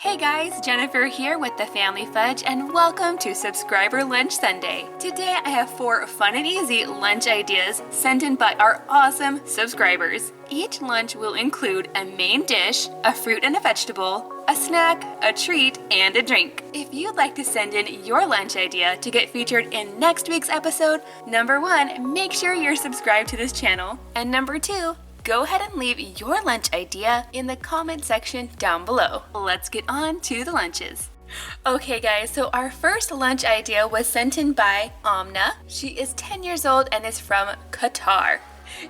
Hey guys, Jennifer here with the Family Fudge and welcome to Subscriber Lunch Sunday. Today I have 4 fun and easy lunch ideas sent in by our awesome subscribers. Each lunch will include a main dish, a fruit and a vegetable, a snack, a treat, and a drink. If you'd like to send in your lunch idea to get featured in next week's episode, number 1, make sure you're subscribed to this channel, and number 2, go ahead and leave your lunch idea in the comment section down below. Let's get on to the lunches. Okay guys, so our first lunch idea was sent in by Amna. She is 10 years old and is from Qatar.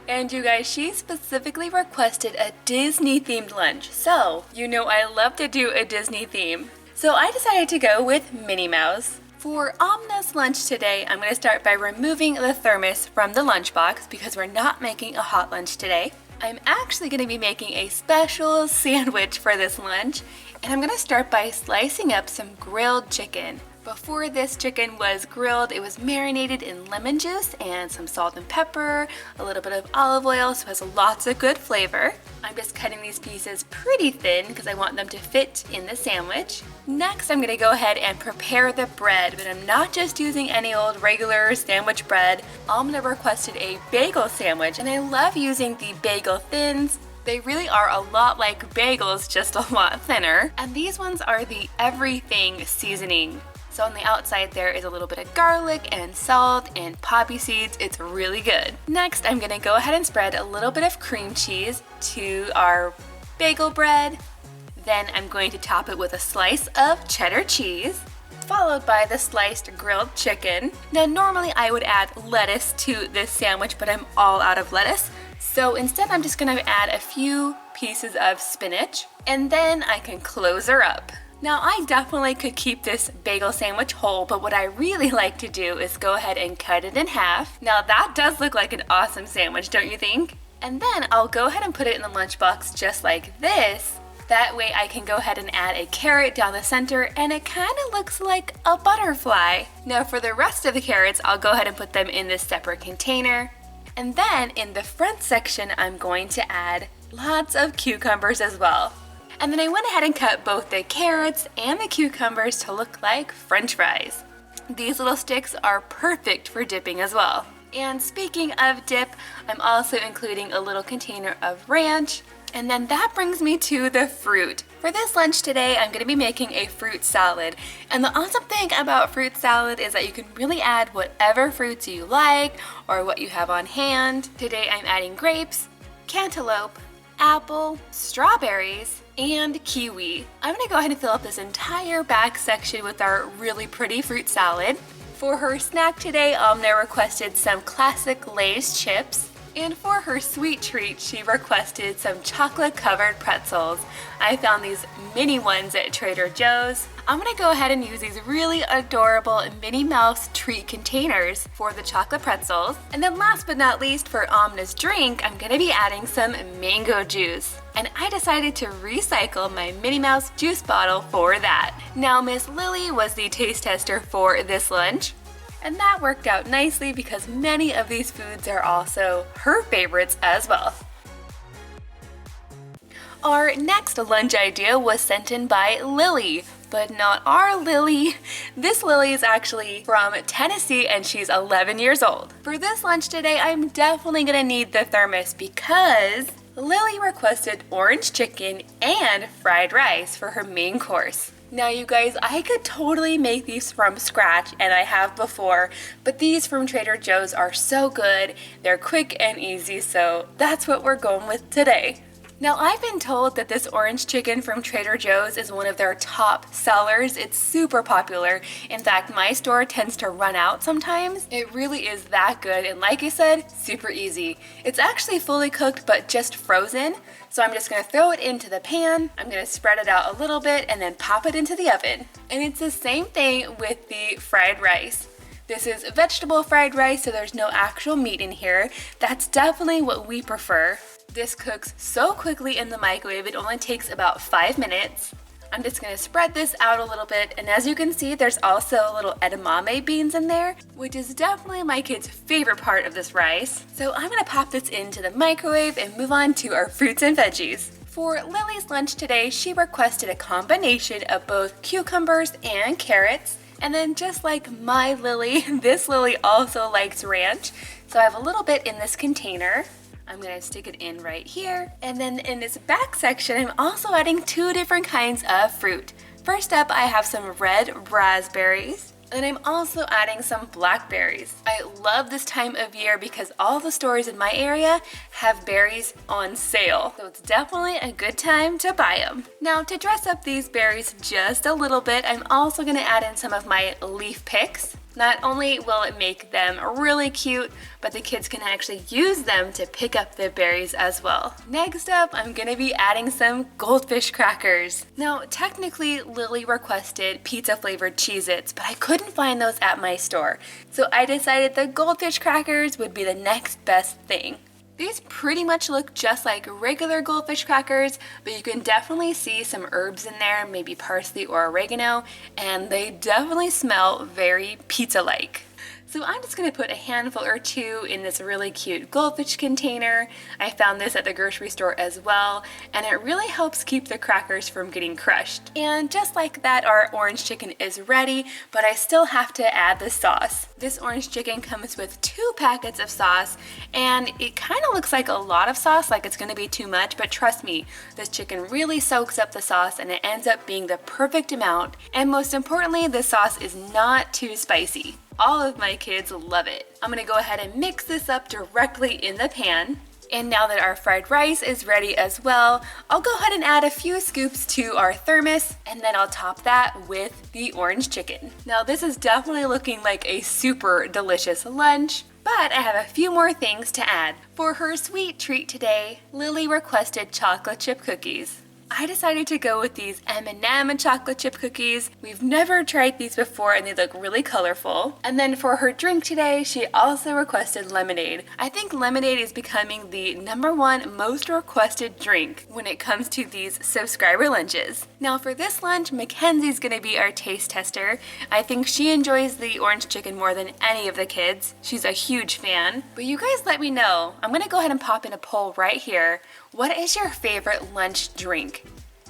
And you guys, she specifically requested a Disney themed lunch. So, you know I love to do a Disney theme. So I decided to go with Minnie Mouse. For Amna's lunch today, I'm going to start by removing the thermos from the lunchbox because we're not making a hot lunch today. I'm actually going to be making a special sandwich for this lunch, and I'm going to start by slicing up some grilled chicken. Before this chicken was grilled, it was marinated in lemon juice and some salt and pepper, a little bit of olive oil, so it has lots of good flavor. I'm just cutting these pieces pretty thin because I want them to fit in the sandwich. Next, I'm going to go ahead and prepare the bread, but I'm not just using any old regular sandwich bread. Amna requested a bagel sandwich, and I love using the bagel thins. They really are a lot like bagels, just a lot thinner. And these ones are the everything seasoning. So on the outside there is a little bit of garlic and salt and poppy seeds. It's really good. Next, I'm gonna go ahead and spread a little bit of cream cheese to our bagel bread. Then I'm going to top it with a slice of cheddar cheese, followed by the sliced grilled chicken. Now normally I would add lettuce to this sandwich, but I'm all out of lettuce. So instead I'm just gonna add a few pieces of spinach, and then I can close her up. Now I definitely could keep this bagel sandwich whole, but what I really like to do is go ahead and cut it in half. Now that does look like an awesome sandwich, don't you think? And then I'll go ahead and put it in the lunchbox just like this. That way I can go ahead and add a carrot down the center, and it kind of looks like a butterfly. Now for the rest of the carrots, I'll go ahead and put them in this separate container. And then in the front section, I'm going to add lots of cucumbers as well. And then I went ahead and cut both the carrots and the cucumbers to look like French fries. These little sticks are perfect for dipping as well. And speaking of dip, I'm also including a little container of ranch. And then that brings me to the fruit. For this lunch today, I'm going to be making a fruit salad. And the awesome thing about fruit salad is that you can really add whatever fruits you like or what you have on hand. Today I'm adding grapes, cantaloupe, apple, strawberries, and kiwi. I'm gonna go ahead and fill up this entire back section with our really pretty fruit salad. For her snack today, Amna requested some classic Lay's chips. And for her sweet treat, she requested some chocolate-covered pretzels. I found these mini ones at Trader Joe's. I'm gonna go ahead and use these really adorable Minnie Mouse treat containers for the chocolate pretzels. And then last but not least, for Amna's drink, I'm gonna be adding some mango juice. And I decided to recycle my Minnie Mouse juice bottle for that. Now, Miss Lily was the taste tester for this lunch. And that worked out nicely because many of these foods are also her favorites as well. Our next lunch idea was sent in by Lily, but not our Lily. This Lily is actually from Tennessee and she's 11 years old. For this lunch today, I'm definitely gonna need the thermos because Lily requested orange chicken and fried rice for her main course. Now you guys, I could totally make these from scratch, and I have before, but these from Trader Joe's are so good. They're quick and easy, so that's what we're going with today. Now I've been told that this orange chicken from Trader Joe's is one of their top sellers. It's super popular. In fact, my store tends to run out sometimes. It really is that good, and like I said, super easy. It's actually fully cooked but just frozen, so I'm just gonna throw it into the pan. I'm gonna spread it out a little bit and then pop it into the oven. And it's the same thing with the fried rice. This is vegetable fried rice, so there's no actual meat in here. That's definitely what we prefer. This cooks so quickly in the microwave, it only takes about 5 minutes. I'm just gonna spread this out a little bit, and as you can see, there's also little edamame beans in there, which is definitely my kids' favorite part of this rice. So I'm gonna pop this into the microwave and move on to our fruits and veggies. For Lily's lunch today, she requested a combination of both cucumbers and carrots. And then just like my Lily, this Lily also likes ranch. So I have a little bit in this container. I'm gonna stick it in right here. And then in this back section, I'm also adding 2 different kinds of fruit. First up, I have some red raspberries. And I'm also adding some blackberries. I love this time of year because all the stores in my area have berries on sale. So it's definitely a good time to buy them. Now to dress up these berries just a little bit, I'm also gonna add in some of my leaf picks. Not only will it make them really cute, but the kids can actually use them to pick up the berries as well. Next up, I'm gonna be adding some goldfish crackers. Now, technically, Lily requested pizza flavored Cheez-Its, but I couldn't find those at my store. So I decided the goldfish crackers would be the next best thing. These pretty much look just like regular goldfish crackers, but you can definitely see some herbs in there, maybe parsley or oregano, and they definitely smell very pizza-like. So I'm just going to put a handful or 2 in this really cute goldfish container. I found this at the grocery store as well, and it really helps keep the crackers from getting crushed. And just like that, our orange chicken is ready, but I still have to add the sauce. This orange chicken comes with 2 packets of sauce, and it kind of looks like a lot of sauce, like it's going to be too much, but trust me, this chicken really soaks up the sauce and it ends up being the perfect amount. And most importantly, the sauce is not too spicy. All of my kids love it. I'm gonna go ahead and mix this up directly in the pan. And now that our fried rice is ready as well, I'll go ahead and add a few scoops to our thermos, and then I'll top that with the orange chicken. Now this is definitely looking like a super delicious lunch, but I have a few more things to add. For her sweet treat today, Lily requested chocolate chip cookies. I decided to go with these M&M chocolate chip cookies. We've never tried these before and they look really colorful. And then for her drink today, she also requested lemonade. I think lemonade is becoming the #1 most requested drink when it comes to these subscriber lunches. Now for this lunch, Mackenzie's gonna be our taste tester. I think she enjoys the orange chicken more than any of the kids. She's a huge fan. But you guys let me know. I'm gonna go ahead and pop in a poll right here. What is your favorite lunch drink?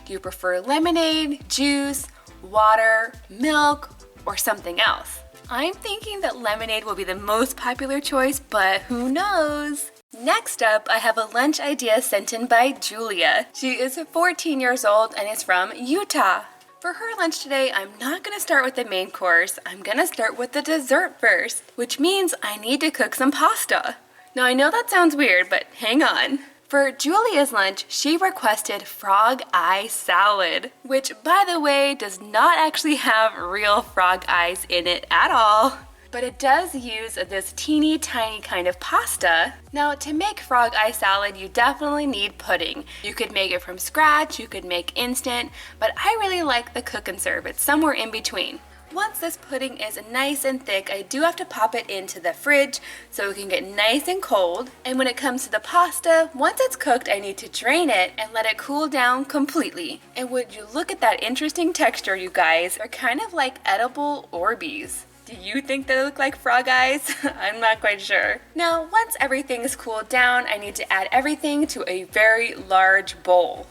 Do you prefer lemonade, juice, water, milk, or something else? I'm thinking that lemonade will be the most popular choice, but who knows? Next up, I have a lunch idea sent in by Julia. She is 14 years old and is from Utah. For her lunch today, I'm not gonna start with the main course. I'm gonna start with the dessert first, which means I need to cook some pasta. Now I know that sounds weird, but hang on. For Julia's lunch, she requested frog eye salad, which by the way, does not actually have real frog eyes in it at all. But it does use this teeny tiny kind of pasta. Now to make frog eye salad, you definitely need pudding. You could make it from scratch, you could make instant, but I really like the cook and serve. It's somewhere in between. Once this pudding is nice and thick, I do have to pop it into the fridge so it can get nice and cold. And when it comes to the pasta, once it's cooked, I need to drain it and let it cool down completely. And would you look at that interesting texture, you guys? They're kind of like edible Orbeez. Do you think they look like frog eyes? I'm not quite sure. Now, once everything is cooled down, I need to add everything to a very large bowl.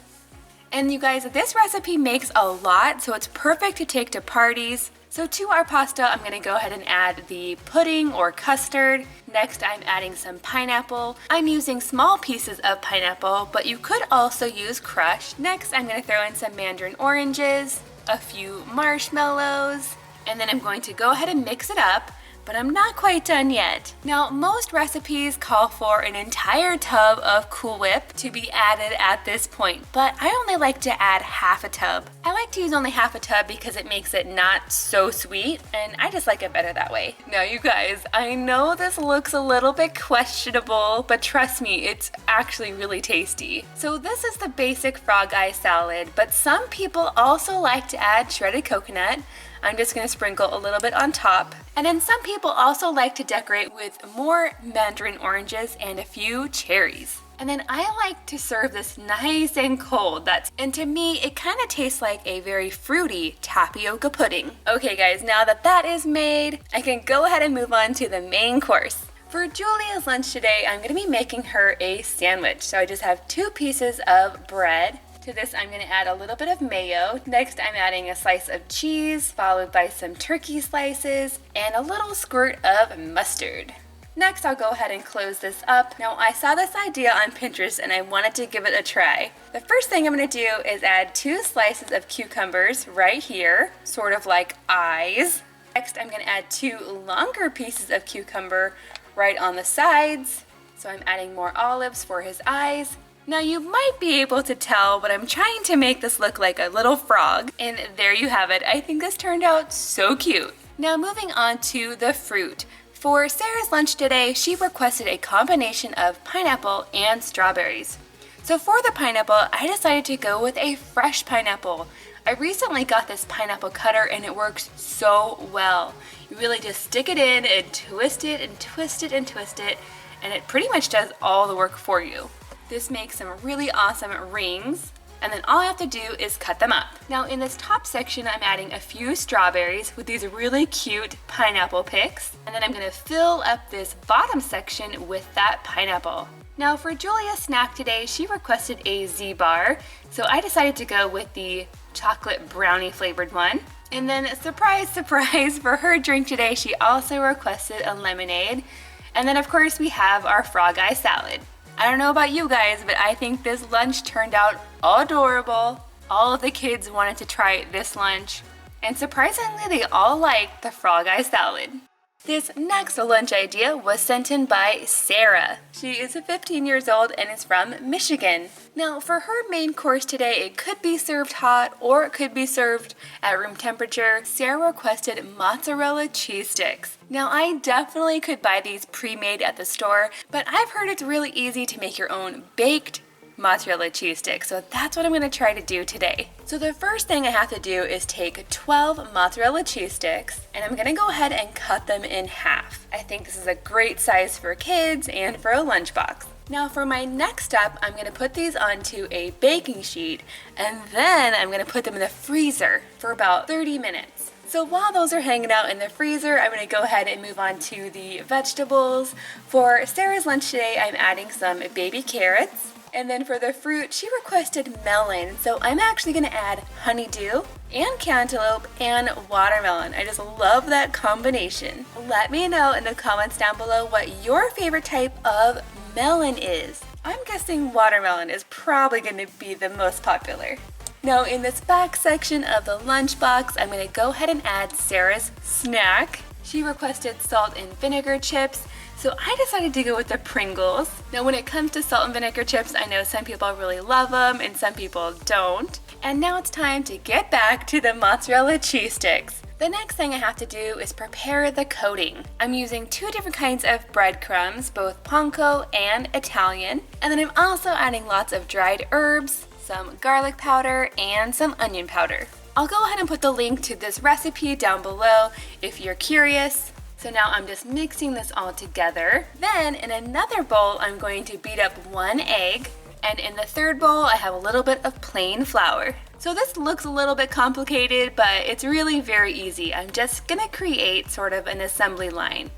And you guys, this recipe makes a lot, so it's perfect to take to parties. So to our pasta, I'm gonna go ahead and add the pudding or custard. Next, I'm adding some pineapple. I'm using small pieces of pineapple, but you could also use crushed. Next, I'm gonna throw in some mandarin oranges, a few marshmallows, and then I'm going to go ahead and mix it up. But I'm not quite done yet. Now, most recipes call for an entire tub of Cool Whip to be added at this point, but I only like to add half a tub. I like to use only half a tub because it makes it not so sweet, and I just like it better that way. Now, you guys, I know this looks a little bit questionable, but trust me, it's actually really tasty. So this is the basic frog eye salad, but some people also like to add shredded coconut. I'm just gonna sprinkle a little bit on top. And then some people also like to decorate with more mandarin oranges and a few cherries. And then I like to serve this nice and cold. And to me, it kind of tastes like a very fruity tapioca pudding. Okay guys, now that that is made, I can go ahead and move on to the main course. For Julia's lunch today, I'm gonna be making her a sandwich. So I just have 2 pieces of bread, To this, I'm going to add a little bit of mayo. Next, I'm adding a slice of cheese, followed by some turkey slices, and a little squirt of mustard. Next, I'll go ahead and close this up. Now, I saw this idea on Pinterest and I wanted to give it a try. The first thing I'm going to do is add 2 slices of cucumbers right here, sort of like eyes. Next, I'm going to add 2 longer pieces of cucumber right on the sides. So I'm adding more olives for his eyes. Now you might be able to tell, but I'm trying to make this look like a little frog. And there you have it. I think this turned out so cute. Now moving on to the fruit. For Sarah's lunch today, she requested a combination of pineapple and strawberries. So for the pineapple, I decided to go with a fresh pineapple. I recently got this pineapple cutter and it works so well. You really just stick it in and twist it and twist it and twist it, and it pretty much does all the work for you. This makes some really awesome rings. And then all I have to do is cut them up. Now in this top section, I'm adding a few strawberries with these really cute pineapple picks. And then I'm gonna fill up this bottom section with that pineapple. Now for Julia's snack today, she requested a Z-Bar. So I decided to go with the chocolate brownie flavored one. And then surprise, surprise, for her drink today, she also requested a lemonade. And then of course we have our frog eye salad. I don't know about you guys, but I think this lunch turned out adorable. All of the kids wanted to try this lunch, and surprisingly, they all liked the frog eye salad. This next lunch idea was sent in by Sarah. She is 15 years old and is from Michigan. Now for her main course today, it could be served hot or it could be served at room temperature. Sarah requested mozzarella cheese sticks. Now I definitely could buy these pre-made at the store, but I've heard it's really easy to make your own baked mozzarella cheese sticks, so that's what I'm going to try to do today. So the first thing I have to do is take 12 mozzarella cheese sticks and I'm going to go ahead and cut them in half. I think this is a great size for kids and for a lunchbox. Now for my next step, I'm going to put these onto a baking sheet and then I'm going to put them in the freezer for about 30 minutes. So while those are hanging out in the freezer, I'm going to go ahead and move on to the vegetables. For Sarah's lunch today, I'm adding some baby carrots. And then for the fruit, she requested melon. So I'm actually going to add honeydew and cantaloupe and watermelon. I just love that combination. Let me know in the comments down below what your favorite type of melon is. I'm guessing watermelon is probably going to be the most popular. Now in this back section of the lunchbox, I'm going to go ahead and add Sarah's snack. She requested salt and vinegar chips. So I decided to go with the Pringles. Now when it comes to salt and vinegar chips, I know some people really love them and some people don't. And now it's time to get back to the mozzarella cheese sticks. The next thing I have to do is prepare the coating. I'm using 2 different kinds of breadcrumbs, both panko and Italian. And then I'm also adding lots of dried herbs, some garlic powder, and some onion powder. I'll go ahead and put the link to this recipe down below if you're curious. So now I'm just mixing this all together. Then in another bowl, I'm going to beat up 1 egg. And in the third bowl, I have a little bit of plain flour. So this looks a little bit complicated, but it's really very easy. I'm just gonna create sort of an assembly line.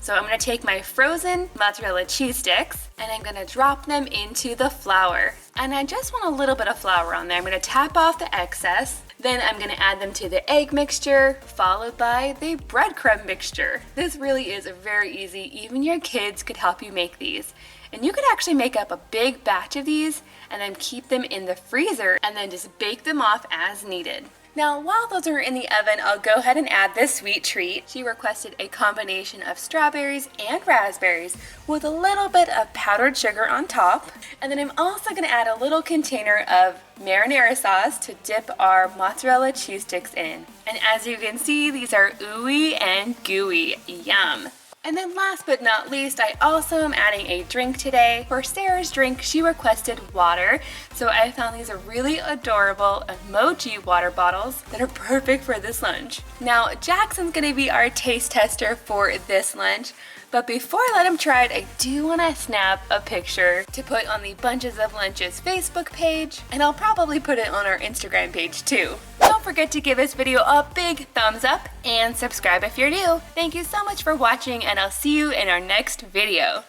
So I'm gonna take my frozen mozzarella cheese sticks and I'm gonna drop them into the flour. And I just want a little bit of flour on there. I'm gonna tap off the excess. Then I'm gonna add them to the egg mixture, followed by the breadcrumb mixture. This really is very easy. Even your kids could help you make these. And you could actually make up a big batch of these and then keep them in the freezer and then just bake them off as needed. Now, while those are in the oven, I'll go ahead and add this sweet treat. She requested a combination of strawberries and raspberries with a little bit of powdered sugar on top. And then I'm also gonna add a little container of marinara sauce to dip our mozzarella cheese sticks in. And as you can see, these are ooey and gooey. Yum. And then last but not least, I also am adding a drink today. For Sarah's drink, she requested water. So I found these are really adorable emoji water bottles that are perfect for this lunch. Now, Jackson's gonna be our taste tester for this lunch. But before I let him try it, I do want to snap a picture to put on the Bunches of Lunches Facebook page, and I'll probably put it on our Instagram page too. Don't forget to give this video a big thumbs up and subscribe if you're new. Thank you so much for watching, and I'll see you in our next video.